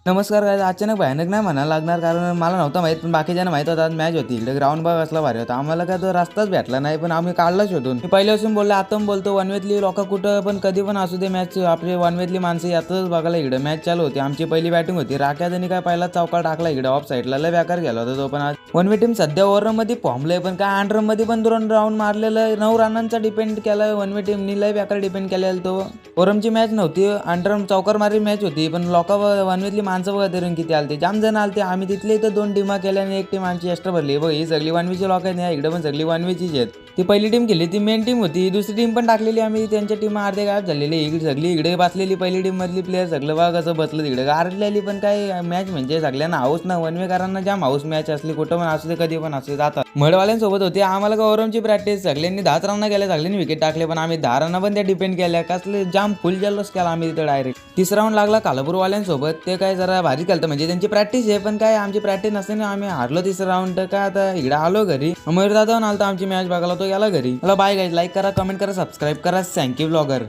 नमस्कार guys. अचानक भयानक नाही म्हणायला लागणार कारण मला नव्हतं माहीत पण बाकीच्यांना माहीत होता आज मॅच होती. इकडे ग्राउंड बघ असला भारी होता. आम्हाला काय तो रस्ताच भेटला नाही पण आम्ही काढला शोधून. मी पहिल्यापासून बोललो आता पण बोलतो वनवेतली लोक कुठं पण कधी पण असू दे मॅच आपली वनवेतली माणसं यातच बघायला इकडे मॅच चालू होती. आमची पहिली बॅटिंग होती. राख्याने काय पहिला चौका टाकला इकडे ऑफ साईडला लय बेकार गेला होता तो पण आज. वनवे टीम सध्या ओव्हरमध्ये फॉर्मला आहे पण काय अंडरमध्ये पण 2 राऊंड मारलेलं 9 रनांचा डिपेंड केला वनवे टीमनी लय बेकार डिपेंड केलेला तो. ओरमची मॅच नव्हती अंडर चौकार मारी मॅच होती पण लोक वनवेतली माणसं बघा तरी किती आलते जाम जण आलते. आम्ही तिथले इथं 2 टीमा केल्या आणि एक टीम आमची एक्स्ट्रा भरली बघ. ही सगळी वनवेची लोक आहेत ना इकडे पण सगळी वनवेचीच आहेत. ती पहिली टीम केली ती मेन टीम होती. दुसरी टीम पण टाकलेली आम्ही त्यांच्या टीम अर्धे गायब झालेली. इकडे सगळी इकडे बसलेली पहिली टीम मधली प्लेयर सगळं बघा कसं बसलं तिकडे गारलेली पण काय मॅच म्हणजे सगळ्यांना हाऊस ना वनवेकरांना जाम हाऊस मॅच असली कुठं पण असू दे कधी पण असू जातात. मडवाल्यांसोबत होते आम्हाला का ओरमची प्रॅक्टिस सगळ्यांनी 10 रन केल्या सगळ्यांनी विकेट टाकले पण आम्ही 10 रन पण त्या डिपेंड केल्या कसले जाम फुल जल्लोष केला आम्ही तिथं डायरेक्ट. तिसरा राऊंड लागला कालापूरवाल्यांसोबत ते काय जरा भारी केलं म्हणजे त्यांची प्रॅक्टिस आहे पण काय आमची प्रॅक्टिस नसते ना आम्ही हारलो तिसरा राऊंड तर काय आता इकडे आलो घरी. मयूर दादा आलता आमची मॅच बघायला तो गेला घरी. मला बाय गाईज लाईक करा कमेंट करा सबस्क्राईब करा थँक्यू ब्लॉगर.